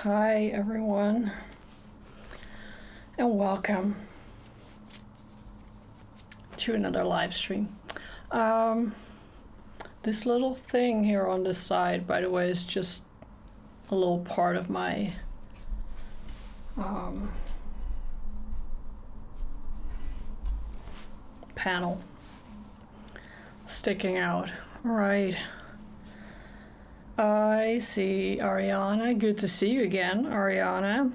Hi everyone, and welcome to another live stream. This little thing here on this side, by the way, is just a little part of my panel sticking out. All right. I see Ariana. Good to see you again, Ariana.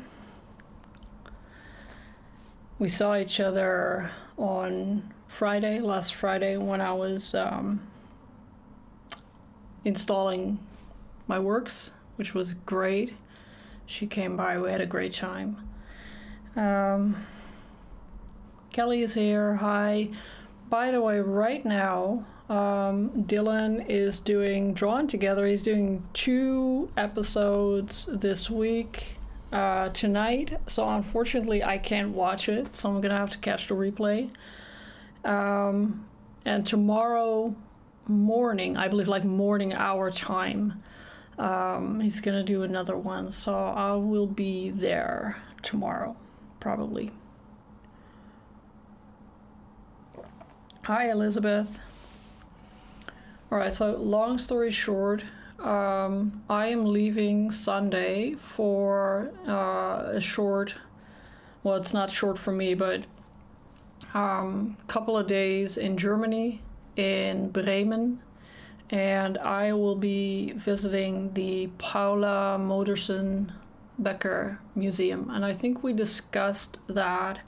We saw each other on Friday, last Friday, when I was installing my works, which was great. She came by, we had a great time. Kelly is here, hi. By the way, right now, Dylan is doing Drawn Together. He's doing 2 episodes this week, tonight. So unfortunately, I can't watch it. So I'm gonna have to catch the replay. And tomorrow morning, I believe like morning hour time, he's gonna do another one. So I will be there tomorrow, probably. Hi, Elizabeth. All right, so long story short, I am leaving Sunday for a short, well, it's not short for me, but couple of days in Germany, in Bremen, and I will be visiting the Paula Modersohn Becker Museum. And I think we discussed that.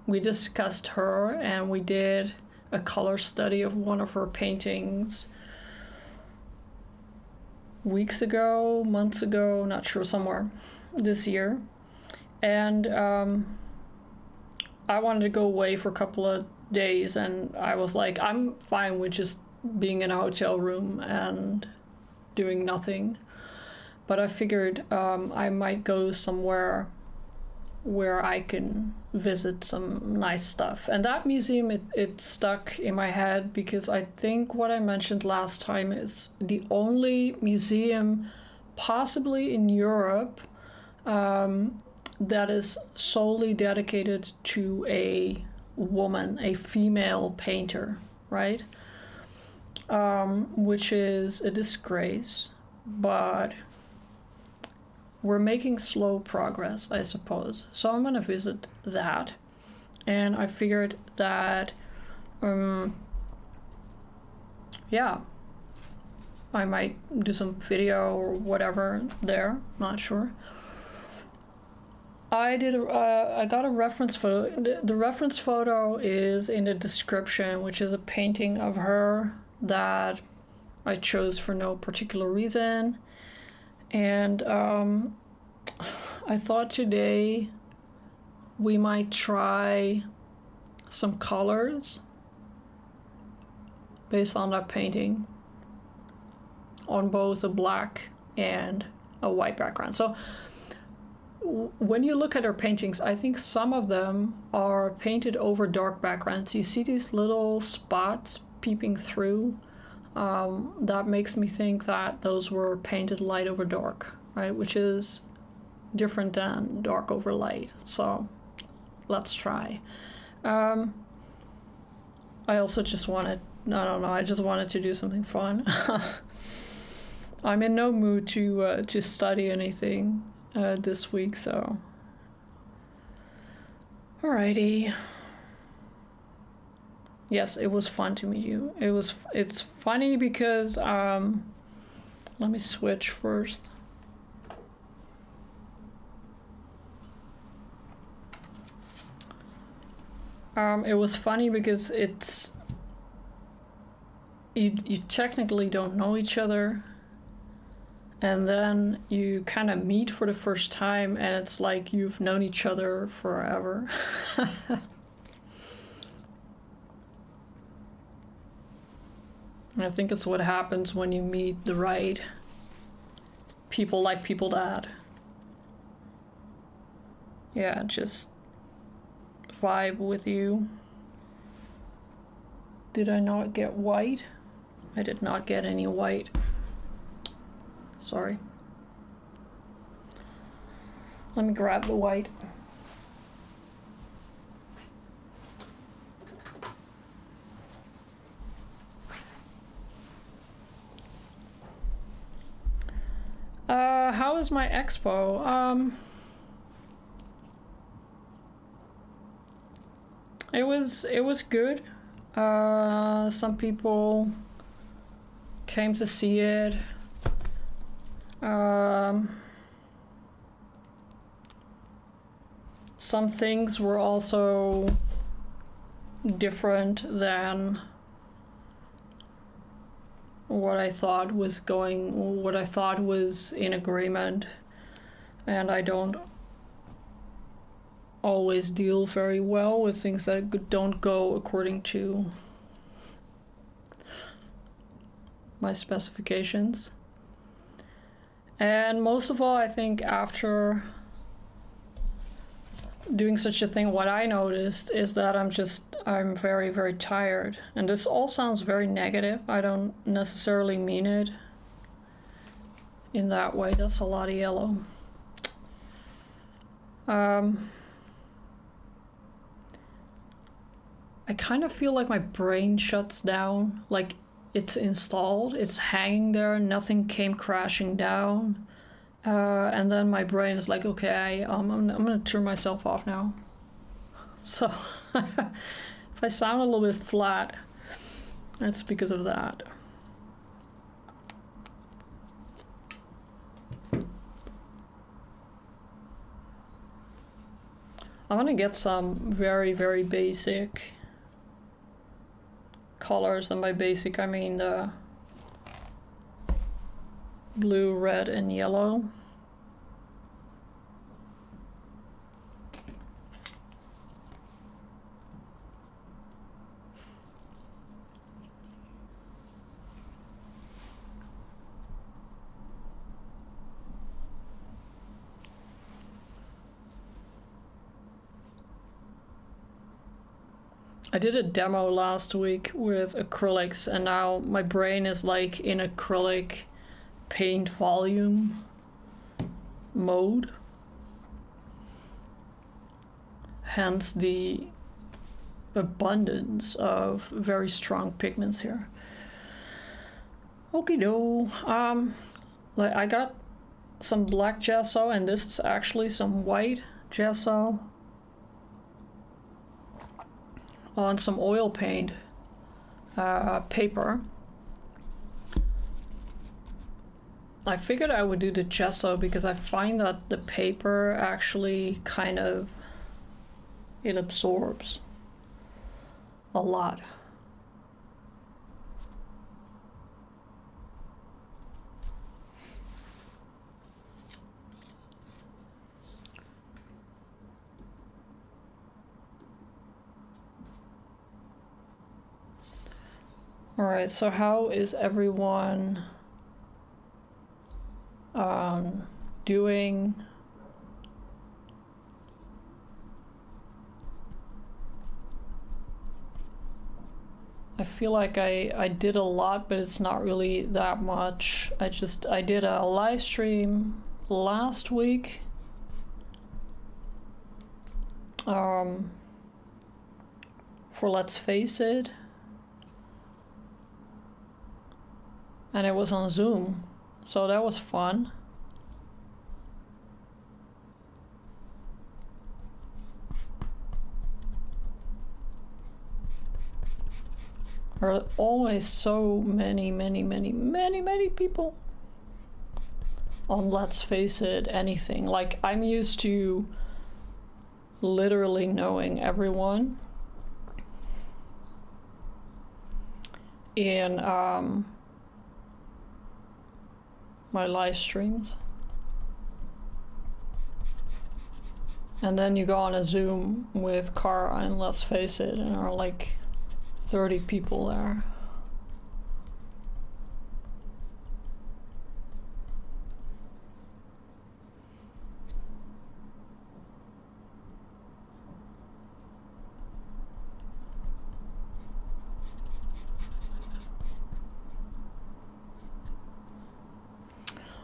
We discussed her, and we did a color study of one of her paintings weeks ago, months ago, not sure, somewhere this year. And I wanted to go away for a couple of days, and I was like, I'm fine with just being in a hotel room and doing nothing. But I figured I might go somewhere where I can visit some nice stuff. And that museum, it stuck in my head because I think what I mentioned last time is the only museum possibly in Europe that is solely dedicated to a woman, a female painter, right? Which is a disgrace, but we're making slow progress, I suppose. So I'm gonna visit that. And I figured that, yeah, I might do some video or whatever there, not sure. I got a reference photo. The reference photo is in the description, which is a painting of her that I chose for no particular reason. And I thought today we might try some colors based on that painting on both a black and a white background. So when you look at her paintings, I think some of them are painted over dark backgrounds. You see these little spots peeping through. That makes me think that those were painted light over dark, right? Which is different than dark over light. So let's try. I also just wanted, I don't know, I just wanted to do something fun. I'm in no mood to study anything this week, so. Alrighty. Yes, it was fun to meet you. It's funny because, let me switch first. It was funny because you technically don't know each other, and then you kind of meet for the first time, and it's like you've known each other forever. I think it's what happens when you meet the right people, like people that, yeah, just vibe with you. Did I not get white? I did not get any white. Sorry. Let me grab the white. How is my expo? It was good. Some people came to see it. Some things were also different than what I thought was in agreement, and I don't always deal very well with things that don't go according to my specifications. And most of all, I think after doing such a thing, what I noticed is that I'm very, very tired. And this all sounds very negative. I don't necessarily mean it in that way. That's a lot of yellow. I kind of feel like my brain shuts down, like it's installed, it's hanging there, nothing came crashing down. And then my brain is like, okay, I'm gonna turn myself off now. So if I sound a little bit flat, that's because of that. I'm gonna get some very, very basic colors, and by basic I mean the blue, red, and yellow. I did a demo last week with acrylics, and now my brain is like in acrylic paint volume mode. Hence the abundance of very strong pigments here. Okie doke. Like I got some black gesso, and this is actually some white gesso on some oil paint paper. I figured I would do the gesso because I find that the paper actually kind of, it absorbs a lot. All right, so how is everyone doing? I feel like I did a lot, but it's not really that much. I did a live stream last week. For Let's Face It. And it was on Zoom, so that was fun. There are always so many people on Let's Face It anything. Like, I'm used to literally knowing everyone in my live streams. And then you go on a Zoom with Cara and Let's Face It, and there are like 30 people there.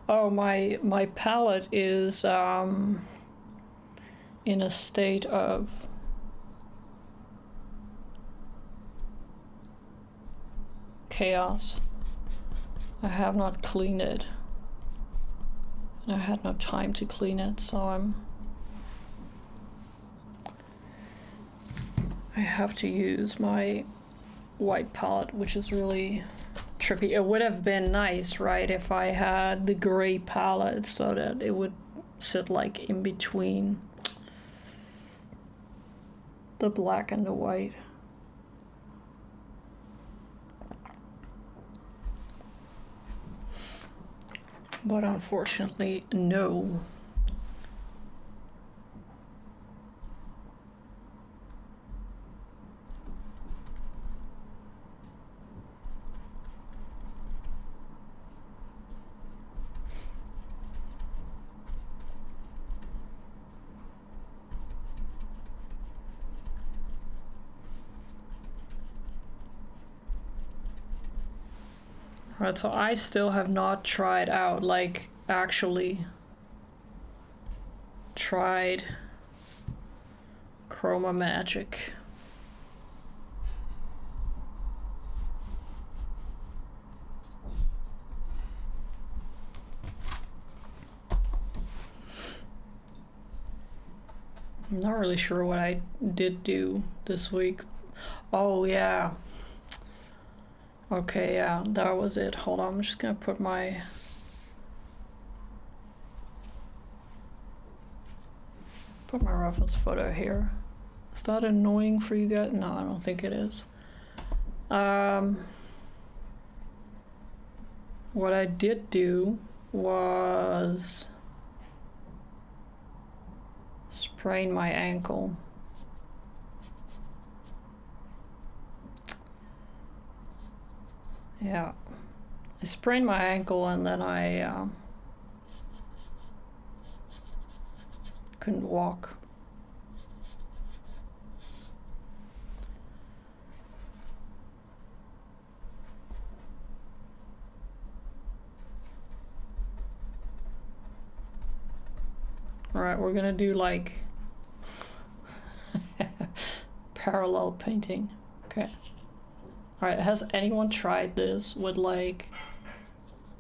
Oh, my palette is in a state of chaos. I have not cleaned it. And I had no time to clean it, so I have to use my white palette, which is really trippy. It would have been nice, right, if I had the gray palette so that it would sit like in between the black and the white. But unfortunately, no. Right, so I still have not tried out, like, actually tried Chroma Magic. I'm not really sure what I did do this week. Oh, yeah. Okay, yeah, that was it. Hold on, I'm just gonna put my... reference photo here. Is that annoying for you guys? No, I don't think it is. What I did do was sprain my ankle. Yeah, I sprained my ankle and then I couldn't walk. All right, we're gonna do like parallel painting. Okay. All right, has anyone tried this with like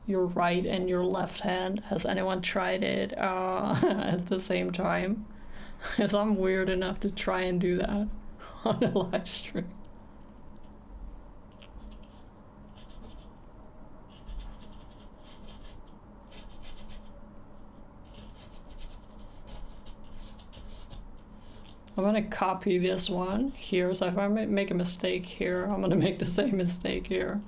your right and your left hand? Has anyone tried it at the same time? Because I'm weird enough to try and do that on a live stream. I'm gonna copy this one here, so if I make a mistake here, I'm gonna make the same mistake here.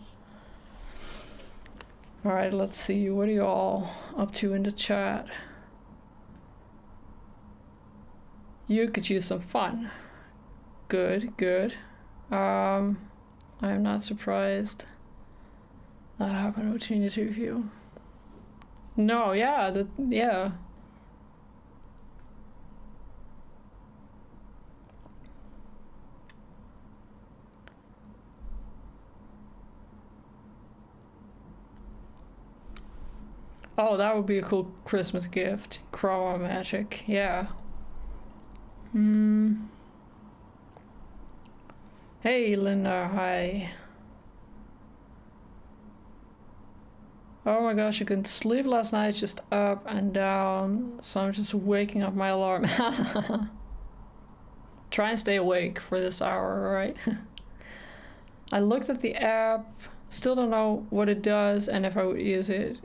All right, let's see, what are you all up to in the chat? You could use some fun. Good, good. I'm not surprised that happened between the two of you. No, yeah, yeah. Oh, that would be a cool Christmas gift. Chroma Magic, yeah. Hey, Linda, hi. Oh my gosh, I couldn't sleep last night, just up and down. So I'm just waking up my alarm. Try and stay awake for this hour, right? I looked at the app, still don't know what it does and if I would use it.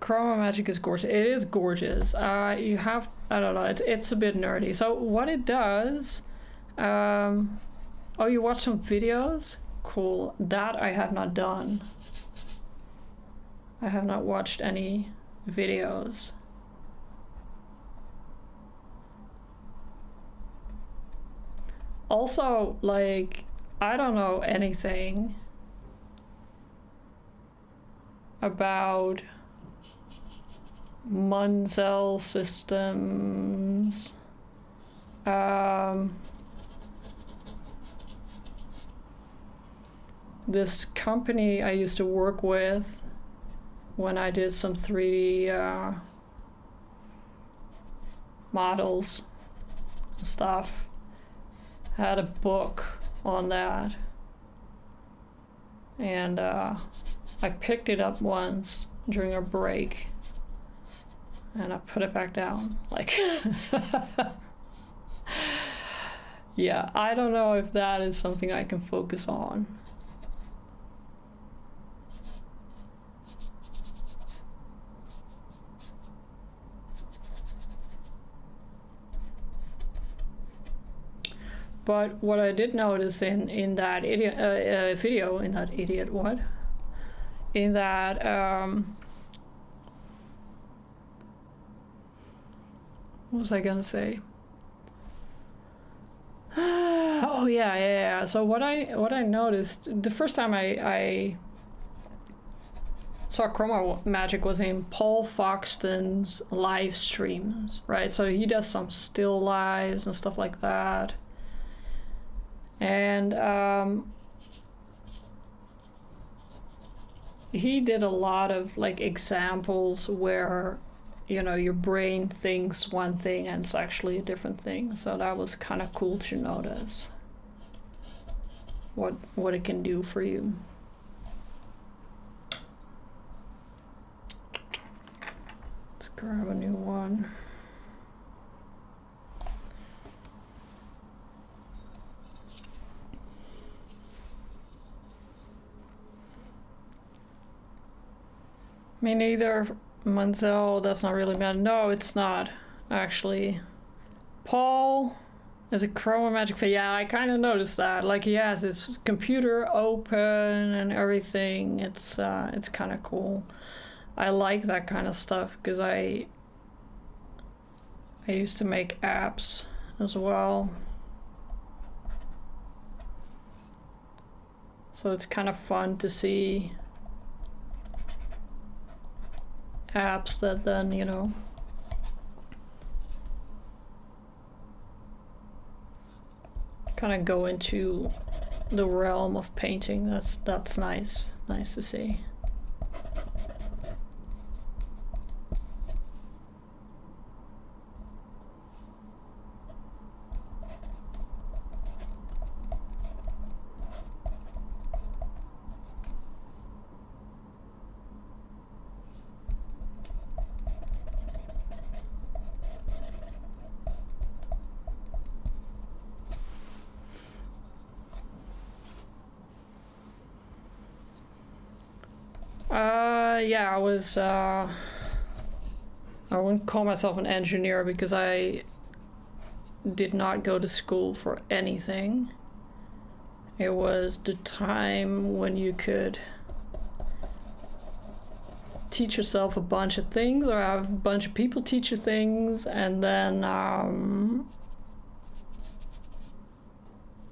Chroma Magic is gorgeous. It is gorgeous. You have, I don't know, it's a bit nerdy. So what it does, oh, you watch some videos? Cool. That I have not done. I have not watched any videos. Also, like, I don't know anything about Munsell Systems. This company I used to work with when I did some 3D models stuff. I had a book on that, and I picked it up once during a break, and I put it back down. Like, yeah, I don't know if that is something I can focus on. But what I did notice in that video, in that what was I gonna say? Oh yeah. So what I noticed the first time I saw Chroma Magic was in Paul Foxton's live streams, right? So he does some still lives and stuff like that. And he did a lot of like examples where, you know, your brain thinks one thing and it's actually a different thing. So that was kind of cool to notice what it can do for you. Let's grab a new one. Me neither, Manzel, that's not really bad. No, it's not, actually. Paul is a Chroma Magic fan. Yeah, I kind of noticed that. Like, he has his computer open and everything. It's kind of cool. I like that kind of stuff because I used to make apps as well. So it's kind of fun to see apps that then, you know, kind of go into the realm of painting. That's nice to see. Yeah, I wouldn't call myself an engineer because I did not go to school for anything. It was the time when you could teach yourself a bunch of things or have a bunch of people teach you things, and then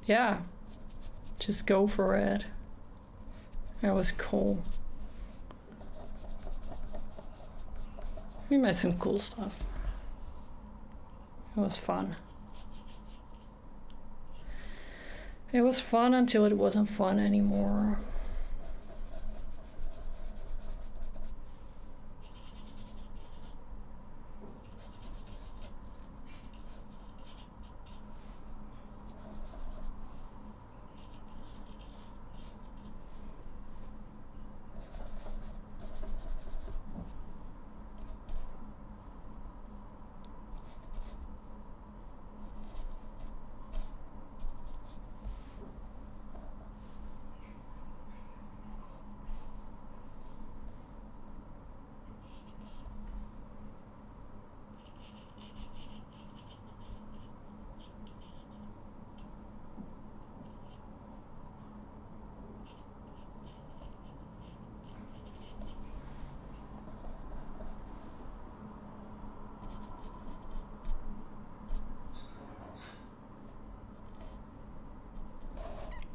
yeah, just go for it. It was cool. We made some cool stuff. It was fun. It was fun until it wasn't fun anymore.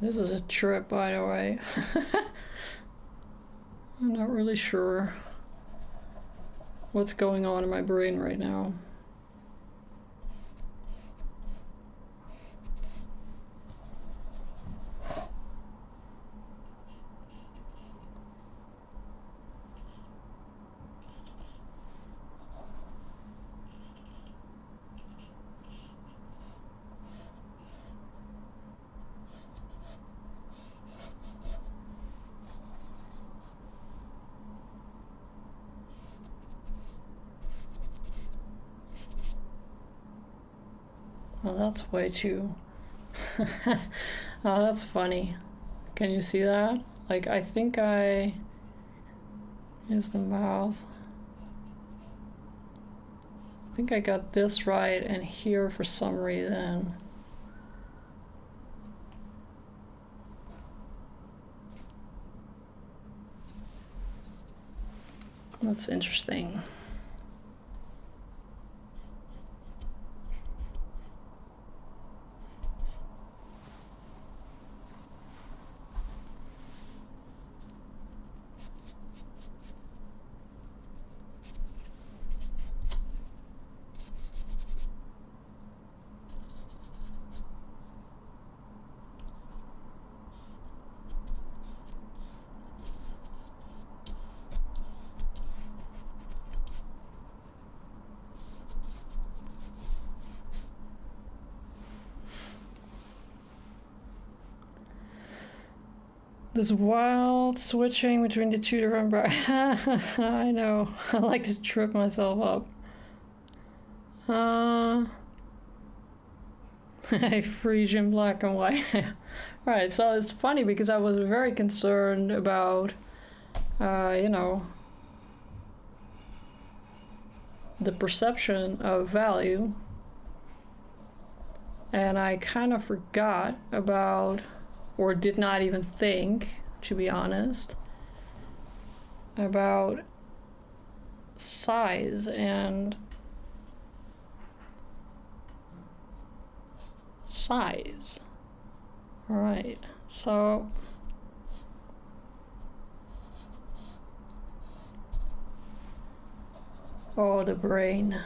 This is a trip, by the way. I'm not really sure what's going on in my brain right now. Oh, that's way too. Oh, that's funny. Can you see that? Like, I think here's the mouth. I think I got this right, and here for some reason. That's interesting. This wild switching between the two different I know. I like to trip myself up. I freeze in black and white. Alright, so it's funny because I was very concerned about, you know, the perception of value. And I kind of forgot about, or did not even think, to be honest, about size and size. All right, so oh, the brain.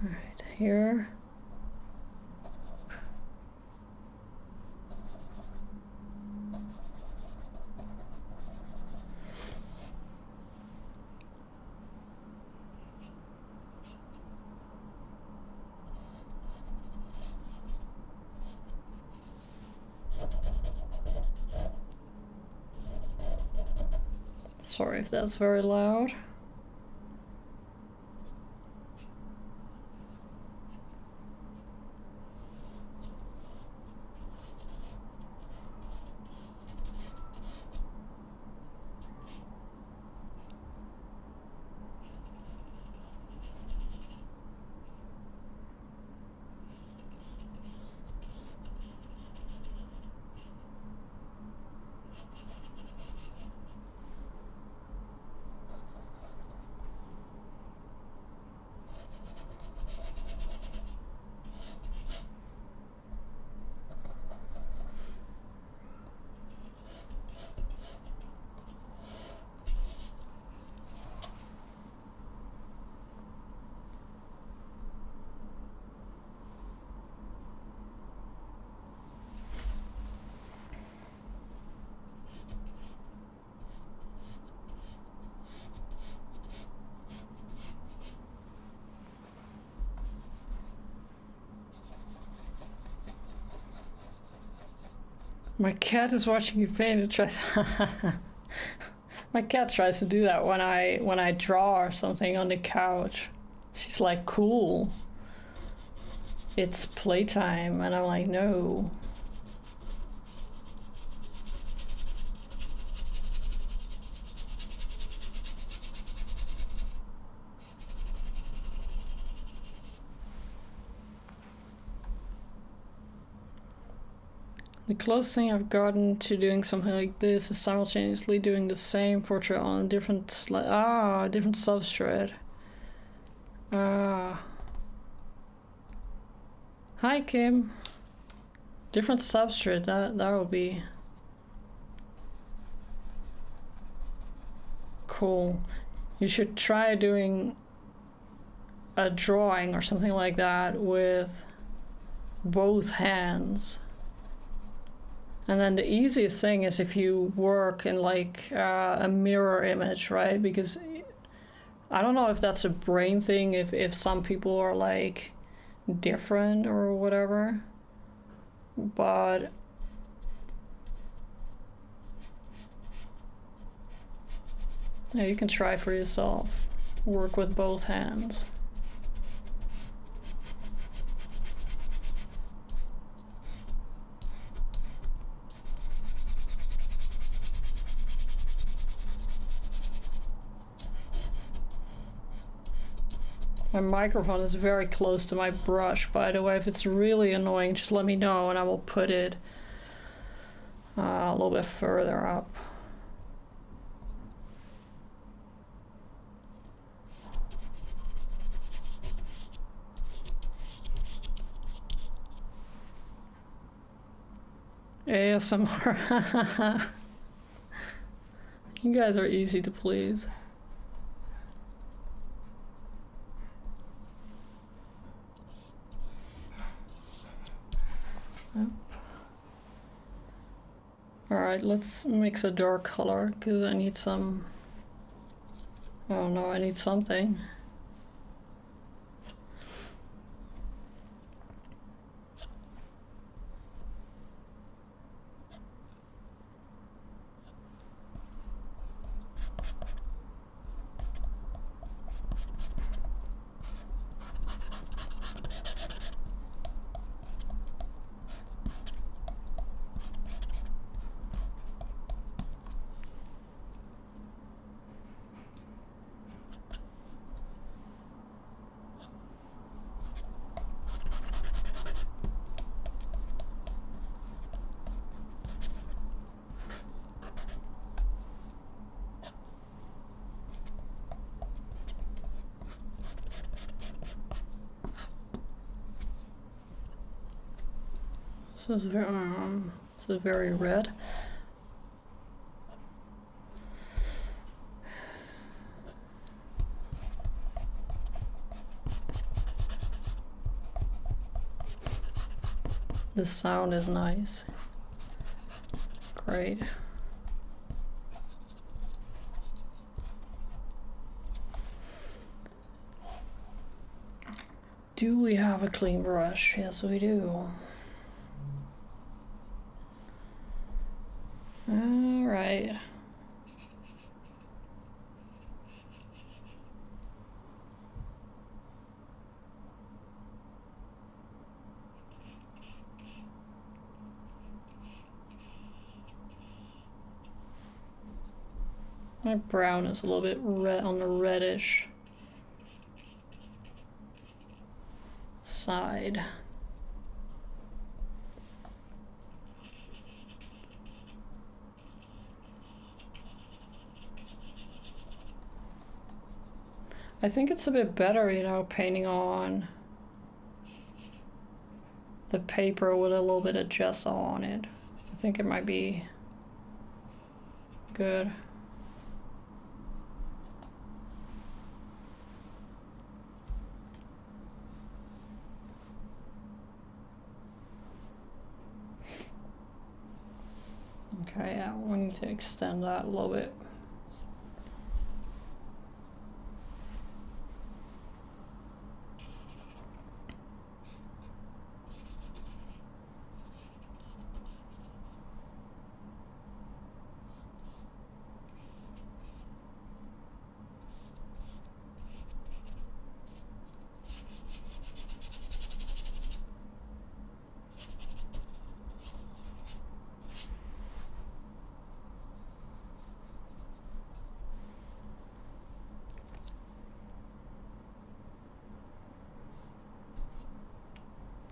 All right, here. Sorry if that's very loud. My cat is watching you paint. It tries. My cat tries to do that when I draw or something on the couch. She's like, "Cool. It's playtime," and I'm like, "No." The closest thing I've gotten to doing something like this is simultaneously doing the same portrait on a different different substrate. Hi, Kim. Different substrate. That would be cool. You should try doing a drawing or something like that with both hands. And then the easiest thing is if you work in like a mirror image, right? Because I don't know if that's a brain thing, if some people are like different or whatever, but Yeah, you can try for yourself. Work with both hands. My microphone is very close to my brush, by the way. If it's really annoying, just let me know and I will put it a little bit further up. ASMR. You guys are easy to please. Alright, let's mix a dark color, because I need some... Oh no, I need something. This is very red. The sound is nice. Great. Do we have a clean brush? Yes, we do. All right. My brown is a little bit red on the reddish side. I think it's a bit better, you know, painting on the paper with a little bit of gesso on it. I think it might be good. Okay, yeah, we need to extend that a little bit.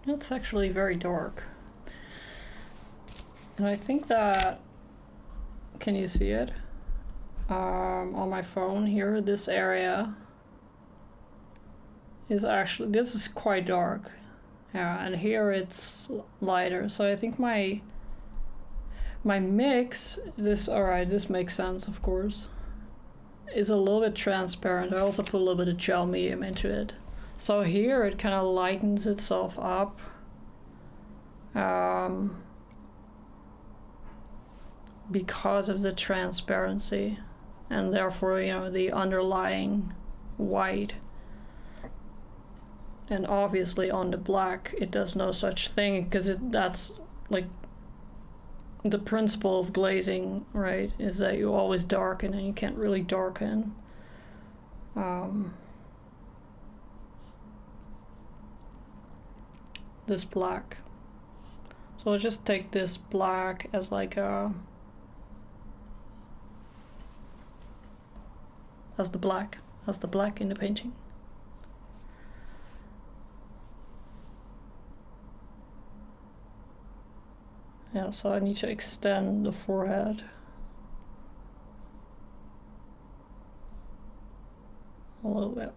That's actually very dark. And I think that, can you see it? On my phone here, this area is actually, this is quite dark. Yeah, and here it's lighter. So I think my mix, alright, this makes sense, of course, is a little bit transparent. I also put a little bit of gel medium into it. So here it kind of lightens itself up. Because of the transparency, and therefore, you know, the underlying white. And obviously on the black it does no such thing, because that's like the principle of glazing, right, is that you always darken and you can't really darken. This black. So I'll just take this black as like a, as the black in the painting. Yeah, so I need to extend the forehead a little bit.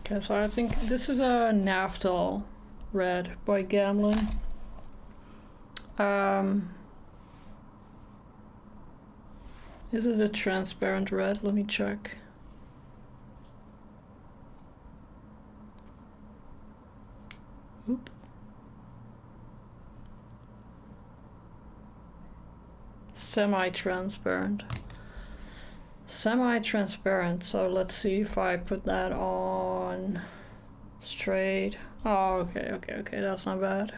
Okay, so I think this is a Naphthol red by Gamlin. Is it a transparent red? Let me check. Oop. Semi-transparent. Semi-transparent, so let's see if I put that on straight. Oh, okay, that's not bad.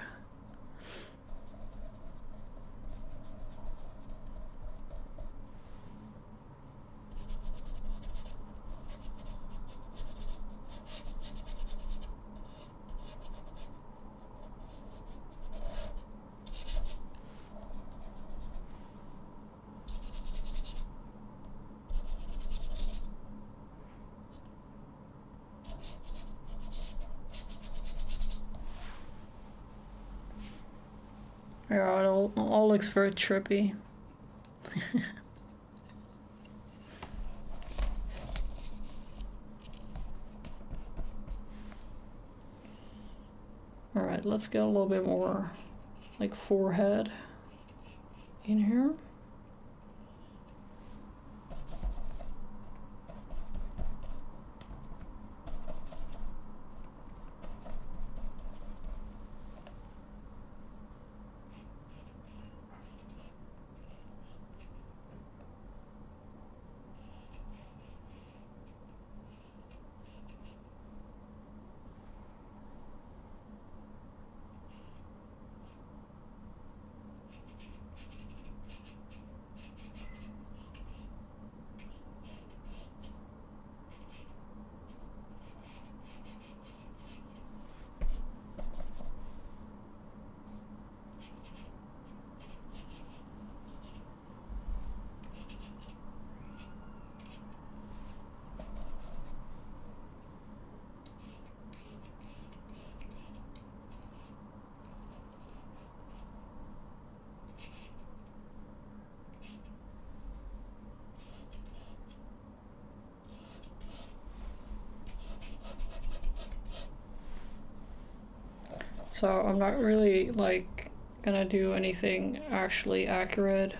Yeah, it all looks very trippy. Alright, let's get a little bit more like forehead in here. So I'm not really like gonna do anything actually accurate.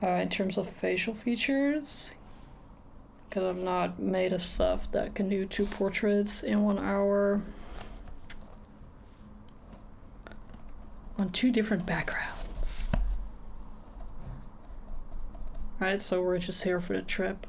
in terms of facial features, because I've not made a stuff that can do 2 portraits in 1 hour on 2 different backgrounds. Right, so we're just here for the trip.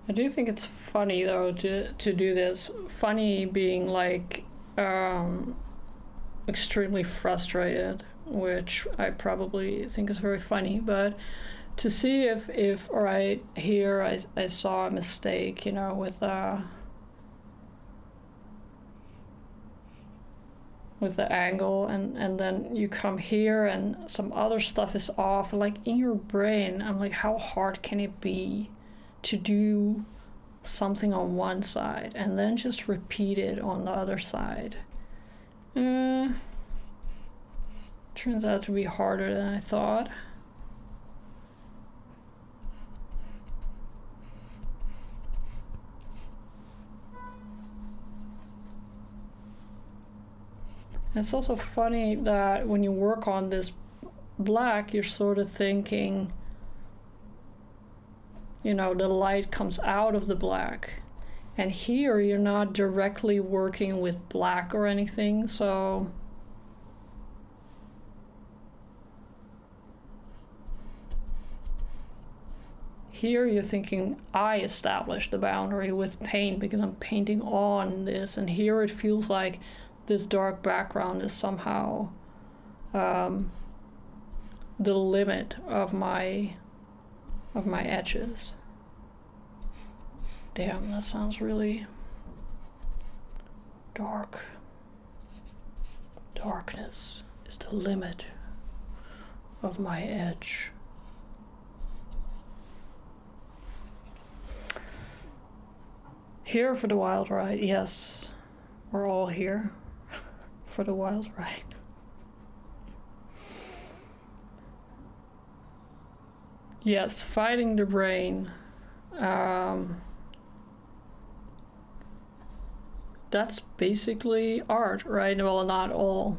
I do think it's funny though to do this. Funny being like extremely frustrated, which I probably think is very funny, but to see if right here I saw a mistake, you know, with the angle, and then you come here and some other stuff is off, like in your brain I'm like, how hard can it be to do something on one side and then just repeat it on the other side? Turns out to be harder than I thought. It's also funny that when you work on this black, you're sort of thinking, you know, the light comes out of the black. And here you're not directly working with black or anything, so here you're thinking I established the boundary with paint because I'm painting on this, and here it feels like this dark background is somehow the limit of my edges. Damn, that sounds really dark. Darkness is the limit of my edge. Here for the wild ride, yes. We're all here for the wild ride. Yes, fighting the brain. That's basically art, right? Well, not all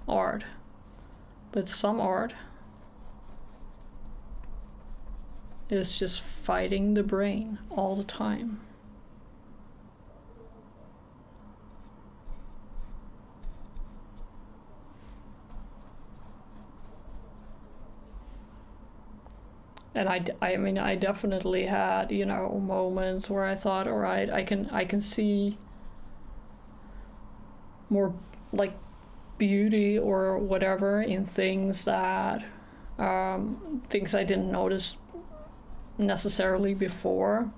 art, but some art is just fighting the brain all the time. And I mean, I definitely had, you know, moments where I thought, all right, I can see more like beauty or whatever in things that things I didn't notice necessarily before.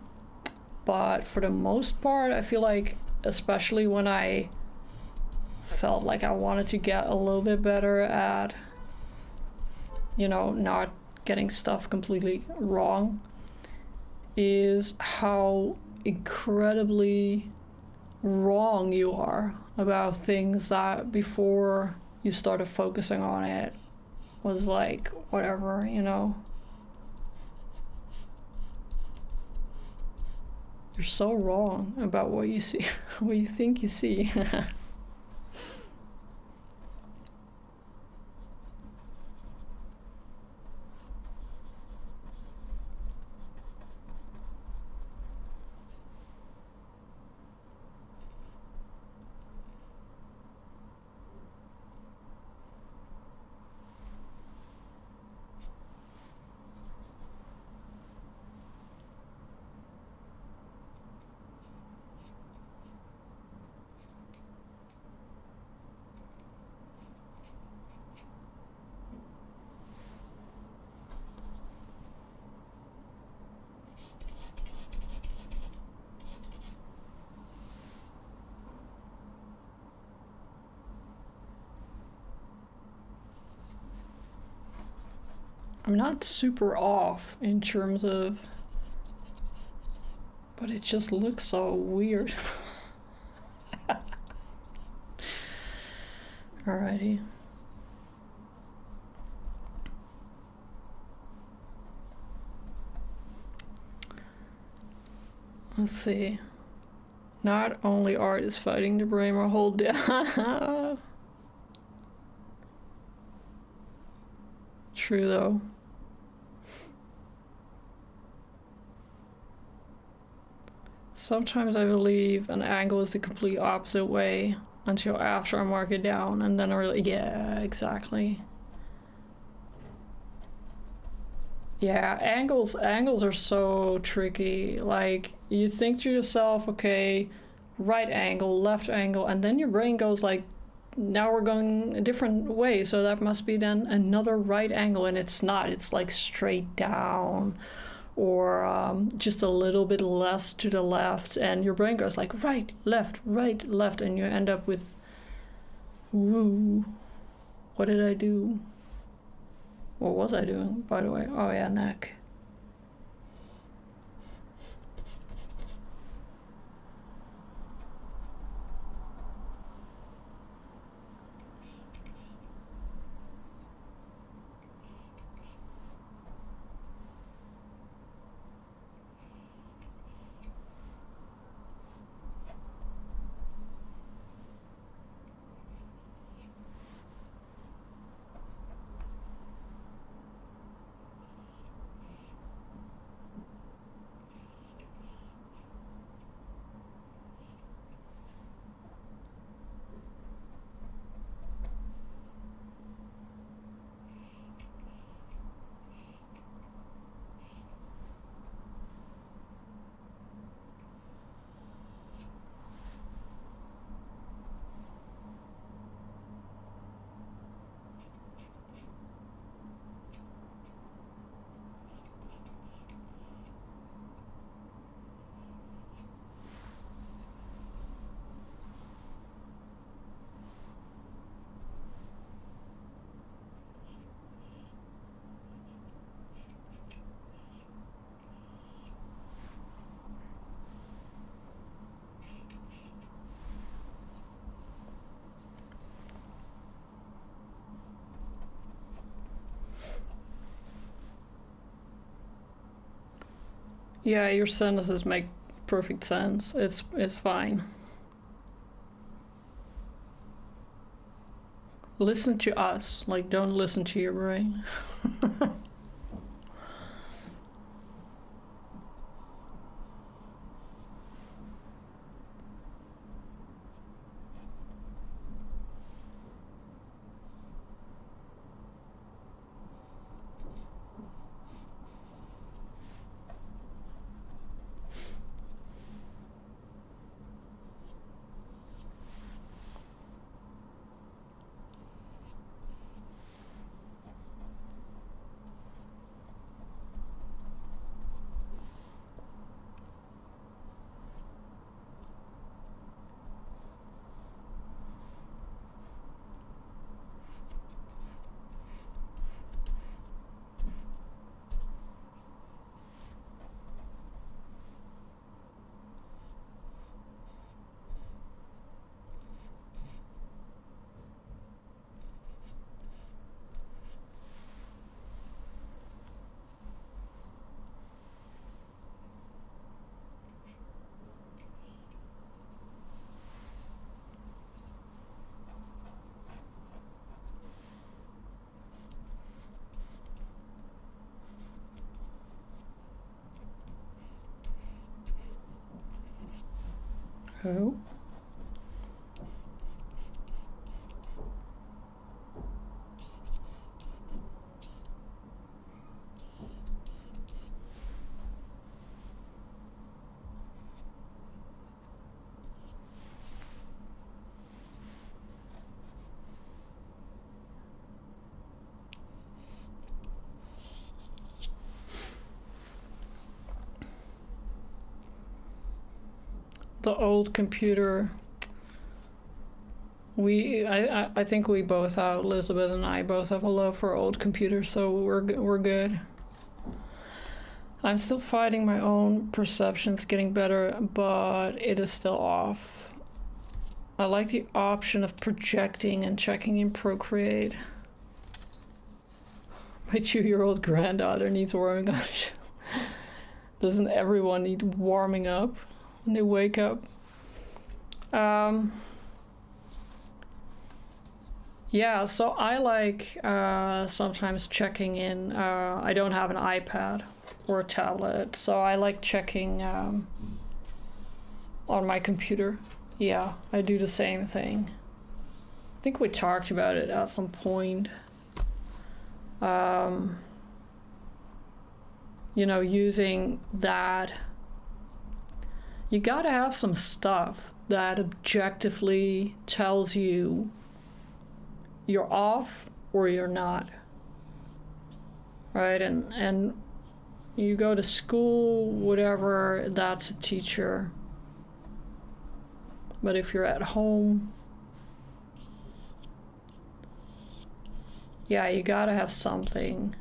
But for the most part, I feel like, especially when I felt like I wanted to get a little bit better at, you know, not getting stuff completely wrong, is how incredibly wrong you are about things that before you started focusing on it was like whatever, you know. You're so wrong about what you see, what you think you see. I'm not super off in terms of, but it just looks so weird. Alrighty. Let's see. Not only art is fighting the brain, or hold down. True though. Sometimes I believe an angle is the complete opposite way until after I mark it down, and then I really, yeah, exactly. Yeah, angles are so tricky. Like, you think to yourself, okay, right angle, left angle, and then your brain goes like, now we're going a different way, so that must be then another right angle, and it's not. It's like straight down, or just a little bit less to the left, and your brain goes like right, left, and you end up with, ooh, what did I do? What was I doing, by the way? Oh yeah, neck. Yeah, your sentences make perfect sense. It's fine. Listen to us, like don't listen to your brain. Oh. The old computer I think we both have, Elizabeth and I both have a love for old computers, so we're good. I'm still fighting my own perceptions getting better, but it is still off. I like the option of projecting and checking in Procreate. My 2-year-old granddaughter needs warming up. Doesn't everyone need warming up when they wake up? Yeah, so I like sometimes checking in. I don't have an iPad or a tablet, so I like checking on my computer. Yeah, I do the same thing. I think we talked about it at some point. You know, using that, you gotta have some stuff that objectively tells you you're off or you're not, right? And you go to school, whatever, that's a teacher. But if you're at home, yeah, you gotta have something.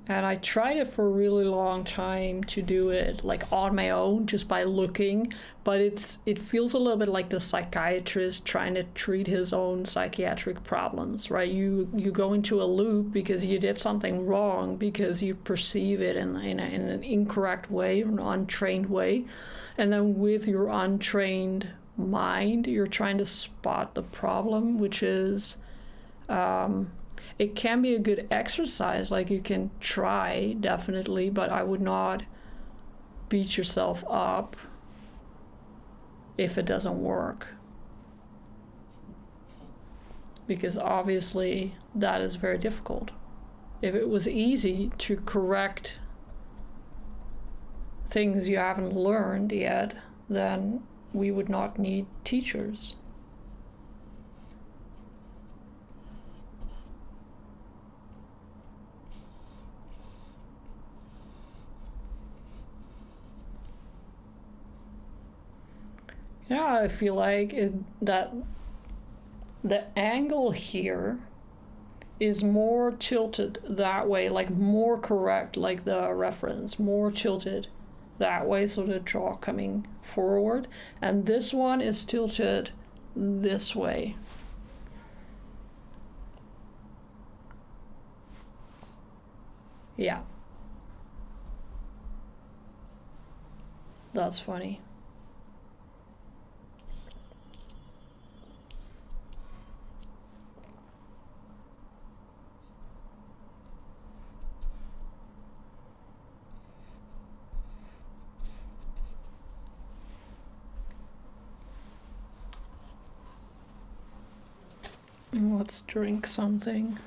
And I tried it for a really long time to do it like on my own, just by looking, but it feels a little bit like the psychiatrist trying to treat his own psychiatric problems, right? You go into a loop because you did something wrong, because you perceive it in an incorrect way or an untrained way. And then with your untrained mind, you're trying to spot the problem, which is it can be a good exercise, like you can try, definitely, but I would not beat yourself up if it doesn't work. Because obviously that is very difficult. If it was easy to correct things you haven't learned yet, then we would not need teachers. Yeah, I feel like that the angle here is more tilted that way, like more correct, like the reference, more tilted that way, so the jaw coming forward. And this one is tilted this way. Yeah. That's funny. Let's drink something.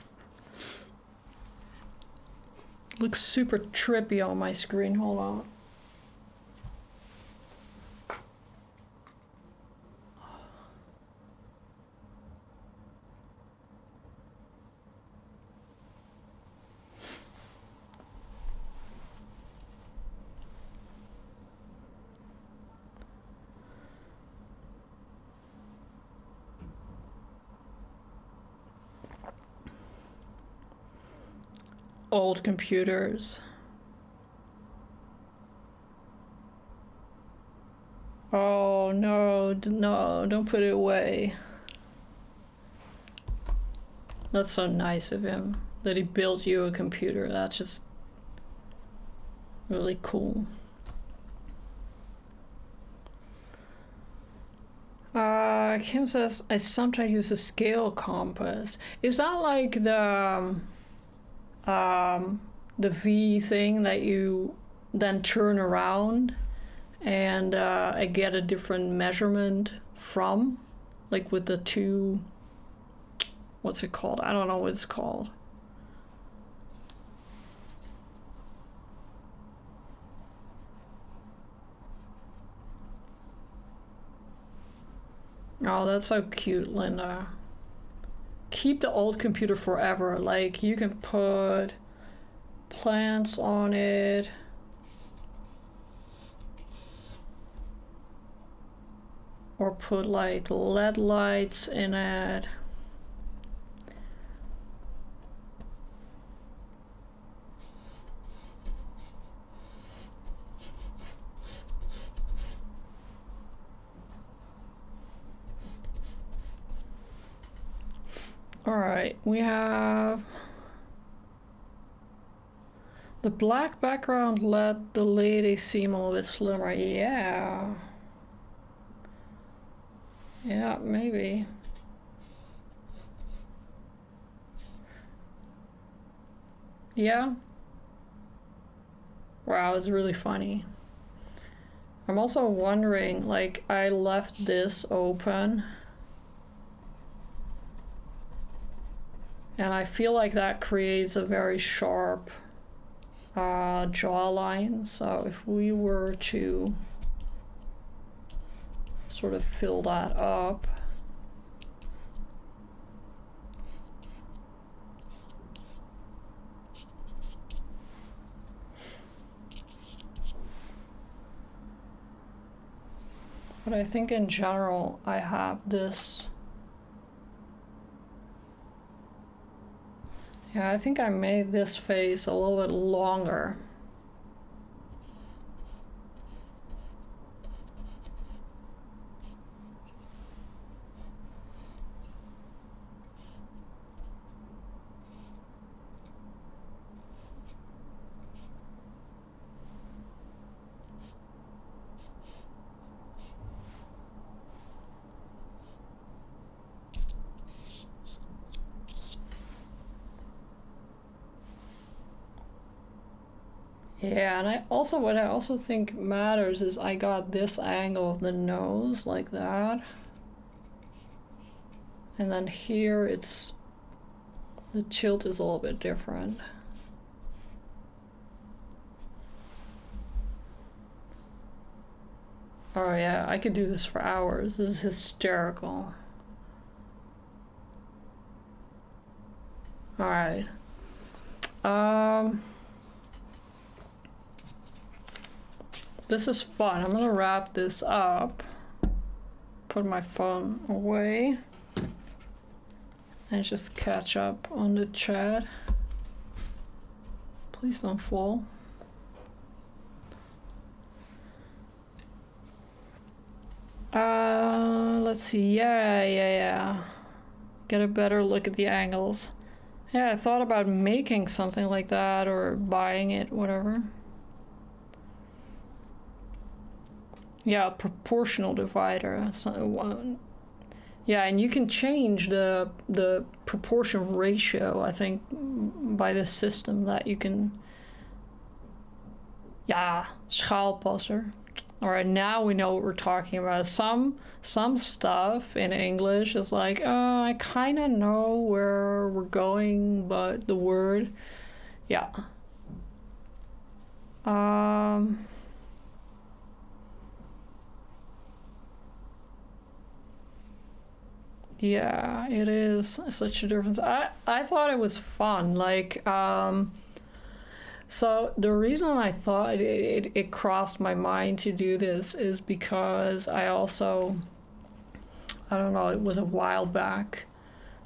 Looks super trippy on my screen. Hold on. Old computers. Oh no, no, don't put it away. That's so nice of him that he built you a computer. That's just really cool. Kim says, I sometimes use a scale compass. Is that like the V thing that you then turn around and get a different measurement from, like with the two, what's it called? I don't know what it's called. Oh, that's so cute, Linda. Keep the old computer forever. Like, you can put plants on it. or put like LED lights in it. All right, we have the black background let the lady seem a little bit slimmer. Yeah. Yeah, maybe. Yeah. Wow, it's really funny. I'm also wondering, like, I left this open. And I feel like that creates a very sharp jawline. So if we were to sort of fill that up. But I think in general, I have this. Yeah, I think I made this face a little bit longer. Yeah, and what I also think matters is I got this angle of the nose like that. And then here the tilt is a little bit different. Oh yeah, I could do this for hours. This is hysterical. All right. This is fun. I'm gonna wrap this up, put my phone away, and just catch up on the chat. Please don't fall. Let's see. Yeah. Get a better look at the angles. Yeah, I thought about making something like that or buying it, whatever. Yeah, proportional divider. So, yeah, and you can change the proportion ratio, I think, by this system that you can. Yeah, schaalpasser. All right, now we know what we're talking about. Some stuff in English is like, I kind of know where we're going, but the word, yeah. Yeah, it is such a difference. I thought it was fun. Like, so the reason I thought it crossed my mind to do this is because I also, I don't know, it was a while back,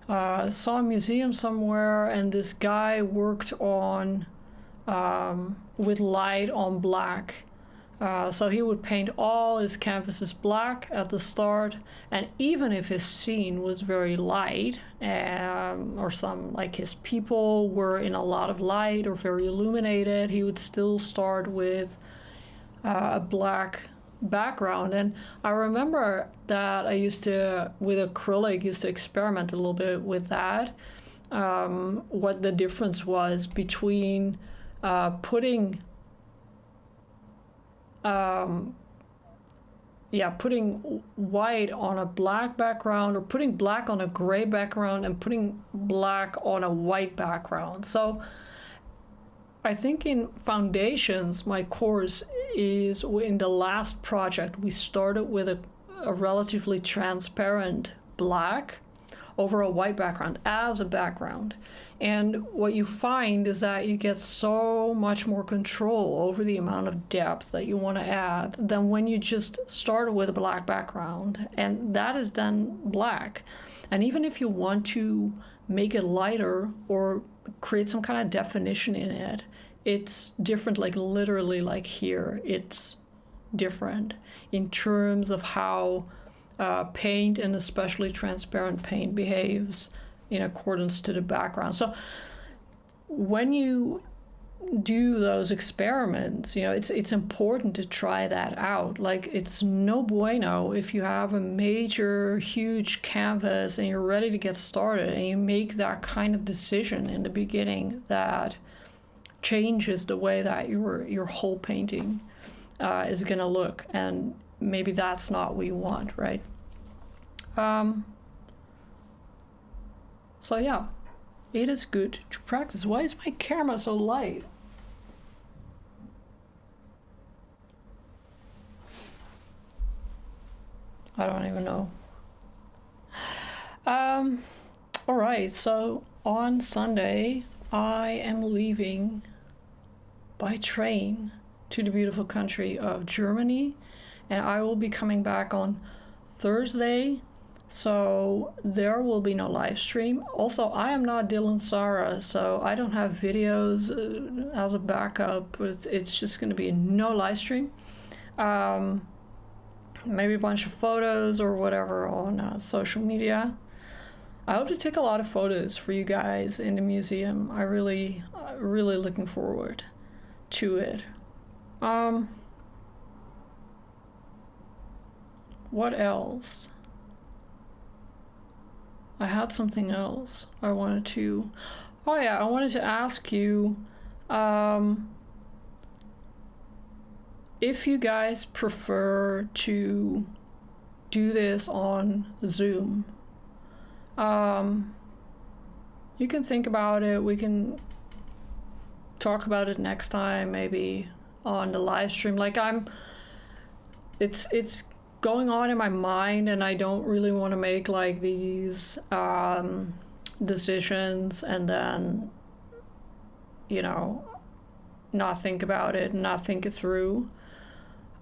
saw a museum somewhere and this guy worked on, with light on black. So he would paint all his canvases black at the start, and even if his scene was very light, or some like his people were in a lot of light or very illuminated, he would still start with a black background. And I remember that I used to, with acrylic, used to experiment a little bit with that, what the difference was between putting white on a black background, or putting black on a gray background, and putting black on a white background. So I think in foundations, my course is, in the last project, we started with a relatively transparent black over a white background as a background. And what you find is that you get so much more control over the amount of depth that you want to add than when you just start with a black background, and that is then black. And even if you want to make it lighter or create some kind of definition in it, it's different, like literally like here, it's different in terms of how paint, and especially transparent paint, behaves in accordance to the background. So when you do those experiments, you know, it's important to try that out. Like, it's no bueno if you have a major, huge canvas and you're ready to get started and you make that kind of decision in the beginning that changes the way that your whole painting is going to look, and maybe that's not what you want, right? So yeah, it is good to practice. Why is my camera so light? I don't even know. All right, so on Sunday, I am leaving by train to the beautiful country of Germany, and I will be coming back on Thursday, so there will be no live stream. Also, I am not Dylan Sarah, so I don't have videos as a backup. It's just going to be no live stream. Maybe a bunch of photos or whatever on social media. I hope to take a lot of photos for you guys in the museum. I really looking forward to it. What else? I had something else I wanted to... Oh yeah, I wanted to ask you if you guys prefer to do this on Zoom. You can think about it. We can talk about it next time, maybe on the live stream. Like, it's going on in my mind, and I don't really want to make like these decisions and then, you know, not think about it, not think it through.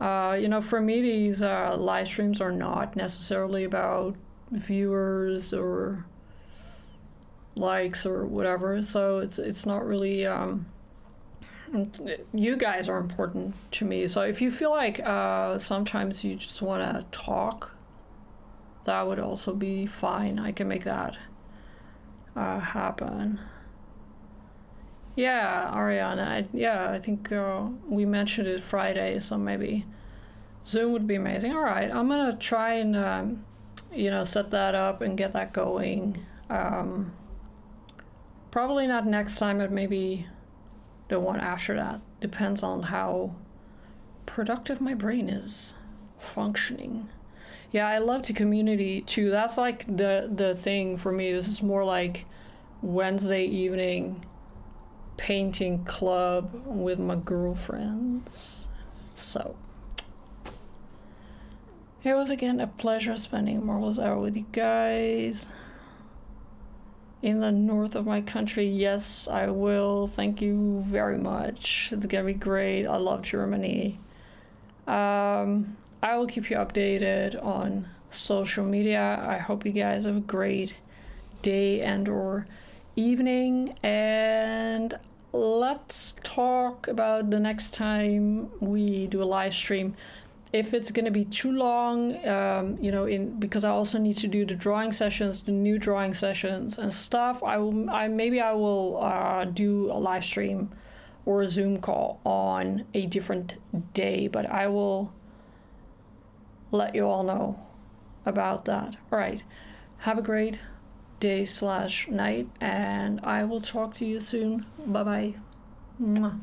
You know, for me, these live streams are not necessarily about viewers or likes or whatever, so it's not really you guys are important to me. So if you feel like sometimes you just want to talk, that would also be fine. I can make that happen. Yeah, Ariana, I think we mentioned it Friday, so maybe Zoom would be amazing. All right, I'm gonna try and you know, set that up and get that going. Probably not next time, but maybe the one after that. Depends on how productive my brain is functioning. Yeah, I love the community too. That's like the thing for me. This is more like Wednesday evening painting club with my girlfriends. So it was again a pleasure spending a marvelous hour with you guys in the north of my country. Yes, I will. Thank you very much. It's gonna be great. I love Germany. I will keep you updated on social media. I hope you guys have a great day and or evening, and let's talk about the next time we do a live stream. If it's going to be too long, you know, because I also need to do the drawing sessions, the new drawing sessions and stuff, maybe I will do a live stream or a Zoom call on a different day, but I will let you all know about that. All right, have a great day/night, and I will talk to you soon. Bye bye. Mwah.